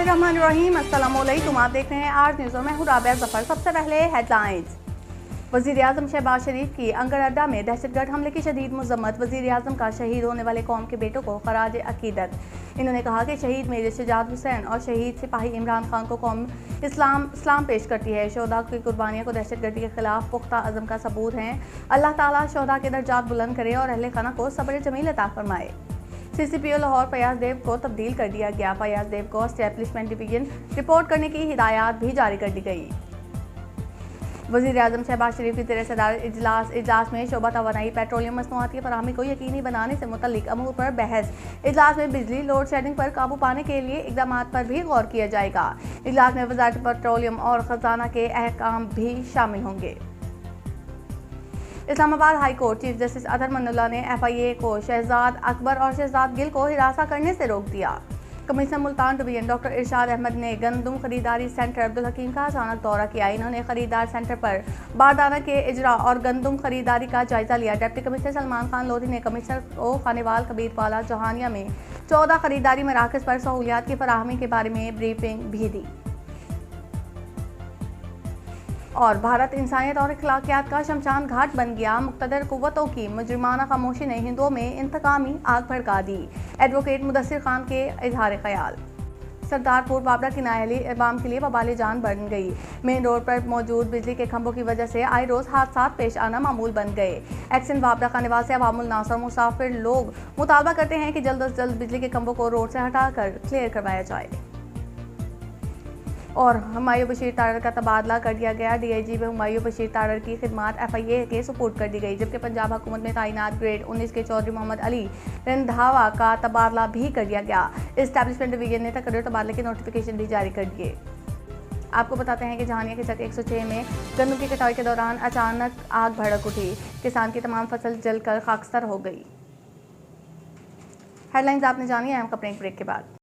बिस्मिल्लाहिर्रहमानिर्रहीम। अस्सलामुअलैकुम। आप देख रहे हैं आज न्यूज़ और मैं हूं राबिया जफर। सबसे पहले हेडलाइंस। वज़ीर-ए-आज़म शहबाज शरीफ की अंगर अड्डा में दहशतगर्द हमले की शदीद मज़म्मत। वज़ीर-ए-आज़म का शहीद होने वाले कौम के बेटों को खराज अकीदत। इन्होंने कहा कि शहीद मेजर शुजात हुसैन और शहीद सिपाही इमरान खान को कौम इस्लाम पेश करती है। शोहदा की कुर्बानियों को दहशतगर्दी के खिलाफ पुख्ता अज़म का सबूत हैं। अल्लाह ताला शोहदा के दर्जात बुलंद करे और अहले खाना को सब्र जमील अता फरमाए। CCPO लाहौर फयाज देव को तब्दील कर दिया गया। फयाज देव को एस्टेब्लिशमेंट डिवीजन रिपोर्ट करने की हिदायत भी जारी कर दी गई। वज़ीर-ए-आज़म शहबाज शरीफ की ज़ेर सदारत इजलास में शोबा तवानाई पेट्रोलियम मसनूआत की फराहमी को यकीनी बनाने से मुतल्लिक अमूर पर बहस। इजलास में बिजली लोड शेडिंग पर काबू पाने के लिए इकदाम पर भी गौर किया जाएगा। इजलास में वज़ारत पेट्रोलियम और खजाना के अहकाम भी शामिल होंगे। Islamabad High Court Chief Justice Athar Minallah ने FIA को शहजाद अकबर और शहजाद गिल को हिरासत करने से रोक दिया। कमिश्नर मुल्तान डिवीजन डॉक्टर इरशाद अहमद ने गंदम खरीदारी सेंटर अब्दुल हकीम का अचानक दौरा किया। इन्होंने खरीदार सेंटर पर बारदाना के इजरा और गंदम खरीदारी का जायजा लिया। डिप्टी कमिश्नर सलमान खान लोधी ने कमिश्नर को खानेवाल कबीरवाला जहानिया में 14 खरीदारी मराकज़ पर सहूलियात की फराहमी के बारे में ब्रीफिंग भी दी। और भारत इंसानियत और अखलाकियात का शमशान घाट बन गया। मुक़्तदर कुव्वतों की मुजरिमाना खामोशी ने हिंदुओं में इंतकामी आग भड़का दी। एडवोकेट मुदस्सिर खान के इजहार ख्याल। सरदारपुर बाबरा की नाअहली अवाम के लिए वबाल जान बन गई। मेन रोड पर मौजूद बिजली के खंभों की वजह से आए रोज हादसा पेश आना मामूल बन गए। एक्शन बाबरा खानेवाल से अवामुल नास और मुसाफिर लोग मुतालबा करते हैं कि जल्द अज जल्द बिजली के खंभों को रोड से हटाकर क्लियर करवाया जाए। और हुमायूं बशीर तारड़ का तबादला कर दिया गया। DIG हुमायूं बशीर तारड़ की खिदमात FIA के सुपुर्द कर दी गई, जबकि पंजाब हुकूमत में तैनात ग्रेड 19 के चौधरी मोहम्मद अली रंधावा का तबादला भी कर दिया गया। एस्टेब्लिशमेंट डिवीजन ने तकरीर तबादले के नोटिफिकेशन भी जारी कर दिए। आपको बताते हैं कि जहानिया के सेक्टर 106 में गन्नों की कटाई के दौरान अचानक आग भड़क उठी। किसान की तमाम फसल जलकर खाकसर हो गई। हेडलाइंस आपने जानी है, हम कपड़े ब्रेक के बाद।